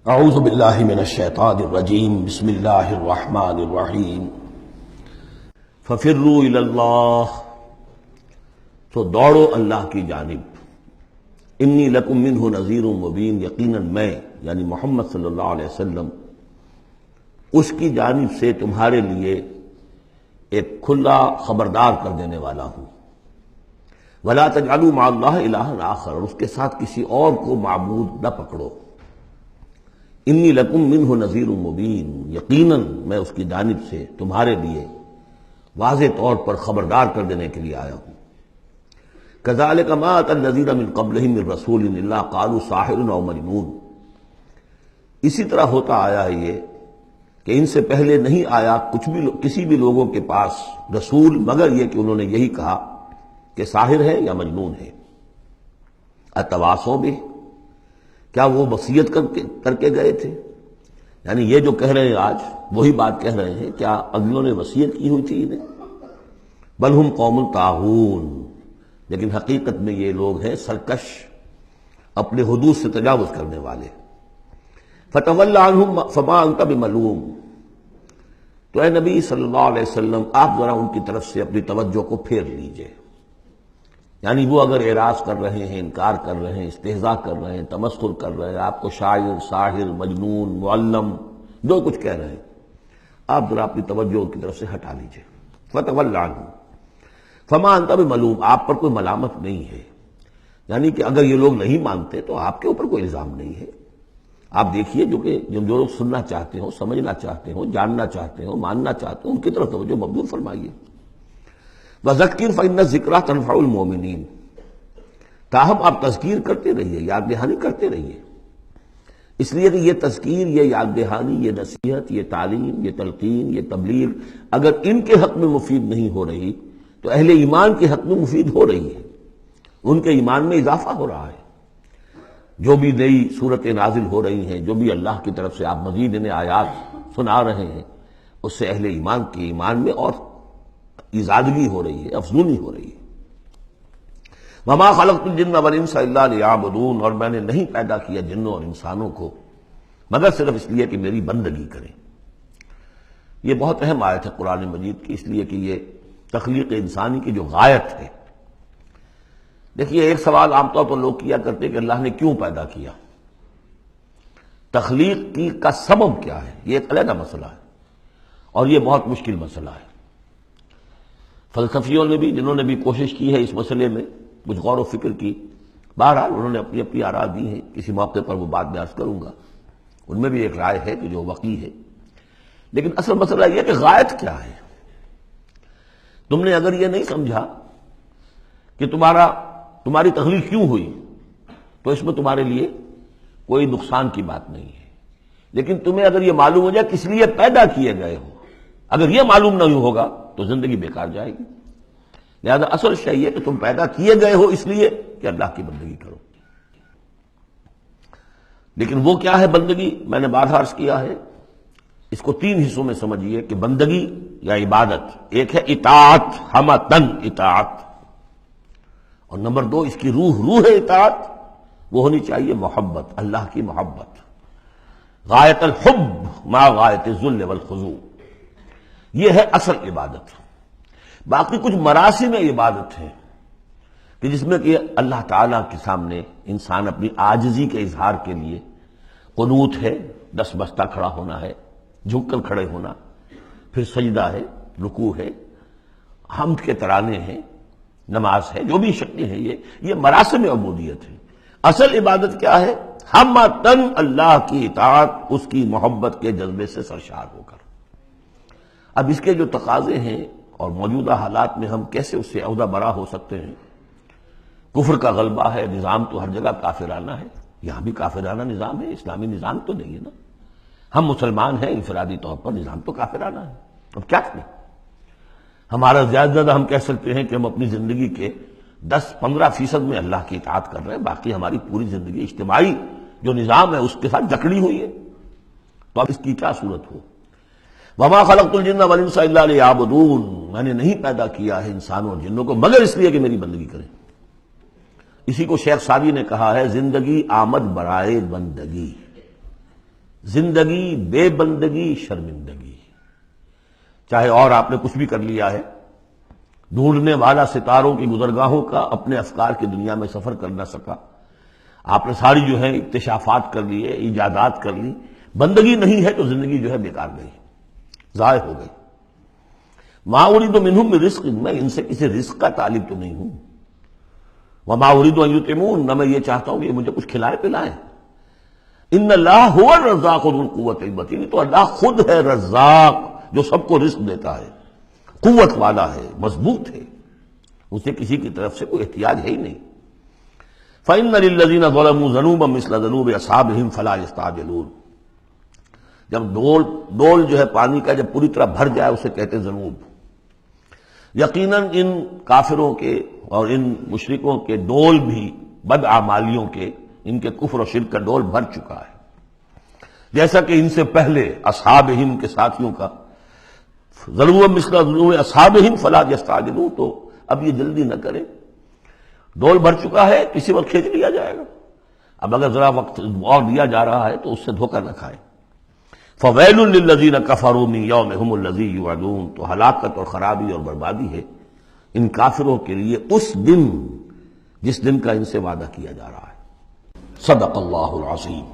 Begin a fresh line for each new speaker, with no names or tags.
اعوذ باللہ من الشیطان الرجیم بسم اللہ الرحمن الرحیم ففروا الی اللہ، تو دوڑو اللہ کی جانب، انی لکم منہ نذیر مبین، یقیناً میں یعنی محمد صلی اللہ علیہ وسلم اس کی جانب سے تمہارے لیے ایک کھلا خبردار کر دینے والا ہوں۔ ولا تجعلوا مع اللہ الہا آخر، اور اس کے ساتھ کسی اور کو معبود نہ پکڑو۔ انی لکم منہ نذیر مبین، یقیناً میں اس کی جانب سے تمہارے لیے واضح طور پر خبردار کر دینے کے لیے آیا ہوں۔ کذالک ما اتی الذین من قبلہم من رسول الا قالوا ساحر او مجنون، اسی طرح ہوتا آیا ہے یہ کہ ان سے پہلے نہیں آیا کسی بھی لوگوں کے پاس رسول مگر یہ کہ انہوں نے یہی کہا کہ ساحر ہے یا مجنون ہے۔ اتواصوا بہ، کیا وہ وصیت کر کے گئے تھے؟ یعنی یہ جو کہہ رہے ہیں آج وہی بات کہہ رہے ہیں، کیا اگلوں نے وصیت کی ہوئی تھی انہیں؟ بل ہم قوم طاغون، لیکن حقیقت میں یہ لوگ ہیں سرکش، اپنے حدود سے تجاوز کرنے والے۔ فتول عنہم فما انت بملوم، تو اے نبی صلی اللہ علیہ وسلم آپ ذرا ان کی طرف سے اپنی توجہ کو پھیر لیجئے، یعنی وہ اگر اعراض کر رہے ہیں، انکار کر رہے ہیں، استہزاء کر رہے ہیں، تمسخر کر رہے ہیں، آپ کو شاعر، ساحر، مجنون، معلم جو کچھ کہہ رہے ہیں، آپ ذرا اپنی توجہ ان کی طرف سے ہٹا لیجئے۔ فتول عنہم فما انت بملوم، آپ پر کوئی ملامت نہیں ہے، یعنی کہ اگر یہ لوگ نہیں مانتے تو آپ کے اوپر کوئی الزام نہیں ہے۔ آپ دیکھیے جو لوگ سننا چاہتے ہوں، سمجھنا چاہتے ہوں، جاننا چاہتے ہوں، ماننا چاہتے ہوں، ان کی طرف توجہ مبذول فرمائیے۔ وذکر فإن الذکریٰ تنفع المؤمنین، تاہم آپ تذکیر کرتے رہیے، یاد دہانی کرتے رہیے، اس لیے کہ یہ تذکیر، یہ یاد دہانی، یہ نصیحت، یہ تعلیم، یہ تلقین، یہ تبلیغ اگر ان کے حق میں مفید نہیں ہو رہی تو اہل ایمان کے حق میں مفید ہو رہی ہے، ان کے ایمان میں اضافہ ہو رہا ہے۔ جو بھی نئی صورتیں نازل ہو رہی ہیں، جو بھی اللہ کی طرف سے آپ مزید انہیں آیات سنا رہے ہیں، اس سے اہل ایمان کے ایمان میں اور ازادگی ہو رہی ہے، افزونی ہو رہی ہے۔ وما خلقت الجن والانس الا لیعبدون، اور میں نے نہیں پیدا کیا جنوں اور انسانوں کو مگر صرف اس لیے کہ میری بندگی کریں۔ یہ بہت اہم آیت ہے قرآن مجید کی، اس لیے کہ یہ تخلیق انسانی کی جو غایت ہے۔ دیکھیے، ایک سوال عام طور پر لوگ کیا کرتے کہ اللہ نے کیوں پیدا کیا، تخلیق کی کا سبب کیا ہے، یہ ایک علیحدہ مسئلہ ہے اور یہ بہت مشکل مسئلہ ہے۔ فلسفیوں نے بھی، جنہوں نے بھی کوشش کی ہے اس مسئلے میں کچھ غور و فکر کی، بہرحال انہوں نے اپنی اپنی آراء دی ہیں، کسی موقع پر وہ بات میں عرض کروں گا، ان میں بھی ایک رائے ہے کہ جو وقی ہے۔ لیکن اصل مسئلہ یہ کہ غایت کیا ہے۔ تم نے اگر یہ نہیں سمجھا کہ تمہاری تخلیق کیوں ہوئی تو اس میں تمہارے لیے کوئی نقصان کی بات نہیں ہے، لیکن تمہیں اگر یہ معلوم ہو جائے کس لیے پیدا کیے گئے ہو، اگر یہ معلوم نہیں ہوگا تو زندگی بیکار جائے گی۔ لہذا اصل شے یہ کہ تم پیدا کیے گئے ہو اس لیے کہ اللہ کی بندگی کرو۔ لیکن وہ کیا ہے بندگی؟ میں نے بارہا عرض کیا ہے، اس کو تین حصوں میں سمجھیے کہ بندگی یا عبادت، ایک ہے اطاعت، ہمتن اطاعت، اور نمبر دو اس کی روح اطاعت، وہ ہونی چاہیے محبت، اللہ کی محبت، غایت الحب مع غایت الذل والخضوع، یہ ہے اصل عبادت۔ باقی کچھ مراسم عبادت ہیں کہ جس میں کہ اللہ تعالیٰ کے سامنے انسان اپنی عاجزی کے اظہار کے لیے قنوت ہے، دس بستہ کھڑا ہونا ہے، جھک کر کھڑے ہونا، پھر سجدہ ہے، رکوع ہے، حمد کے ترانے ہیں، نماز ہے، جو بھی شکلیں ہیں، یہ مراسم عبودیت ہے۔ اصل عبادت کیا ہے؟ ہمتن اللہ کی اطاعت، اس کی محبت کے جذبے سے سرشار ہو کر۔ اب اس کے جو تقاضے ہیں اور موجودہ حالات میں ہم کیسے اس سے عہدہ برا ہو سکتے ہیں؟ کفر کا غلبہ ہے، نظام تو ہر جگہ کافرانہ ہے، یہاں بھی کافرانہ نظام ہے، اسلامی نظام تو نہیں ہے نا۔ ہم مسلمان ہیں، انفرادی طور پر نظام تو کافرانہ ہے، اب کیا کریں؟ ہمارا زیادہ ہم کہہ سکتے ہیں کہ ہم اپنی زندگی کے 10-15% میں اللہ کی اطاعت کر رہے ہیں، باقی ہماری پوری زندگی اجتماعی جو نظام ہے اس کے ساتھ جکڑی ہوئی ہے، تو اب اس کی کیا صورت ہو؟ وما خلقت الجن والانس الا لیعبدون، میں نے نہیں پیدا کیا ہے انسانوں اور جنوں کو مگر اس لیے کہ میری بندگی کریں۔ اسی کو شیخ سعدی نے کہا ہے، زندگی آمد برائے بندگی، زندگی بے بندگی شرمندگی، چاہے اور آپ نے کچھ بھی کر لیا ہے، ڈھونڈنے والا ستاروں کی گزرگاہوں کا اپنے افکار کی دنیا میں سفر کر نہ سکا، آپ نے ساری جو ہے اکتشافات کر لیے، ایجادات کر لی، بندگی نہیں ہے تو زندگی جو ہے بیکار گئی، ضائع ہو گئی۔ ما اريد منهم من رزق، میں ان سے کسی رزق کا طالب تو نہیں ہوں، وما اريد ان يطعمون، نہ میں یہ چاہتا ہوں کہ یہ مجھے کچھ کھلائے پلائیں۔ ان اللہ هو الرزاق ذو القوۃ المتین، تو اللہ خود ہے رزاق جو سب کو رزق دیتا ہے، قوت والا ہے، مضبوط ہے، اسے کسی کی طرف سے کوئی احتیاج ہے ہی نہیں۔ فإن للذین ظلموا ذنوبا مثل ذنوب اصحابهم فلا يستعجلون، جب ڈول جو ہے پانی کا جب پوری طرح بھر جائے اسے کہتے ہیں ذنوب۔ یقیناً ان کافروں کے اور ان مشرکوں کے ڈول بھی بدعمالیوں کے، ان کے کفر و شرک کا ڈول بھر چکا ہے، جیسا کہ ان سے پہلے اصحابہم کے ساتھیوں کا ذنوب مثل ذنوب اصحابہم فلا یستعجلون، تو اب یہ جلدی نہ کریں، ڈول بھر چکا ہے، کسی وقت کھینچ لیا جائے گا، اب اگر ذرا وقت اور دیا جا رہا ہے تو اس سے دھوکہ نہ کھائیں۔ فویل للذین کفروا من یومہم الذی یوعدون، تو ہلاکت اور خرابی اور بربادی ہے ان کافروں کے لیے اس دن جس دن کا ان سے وعدہ کیا جا رہا ہے۔ صدق اللہ العظیم۔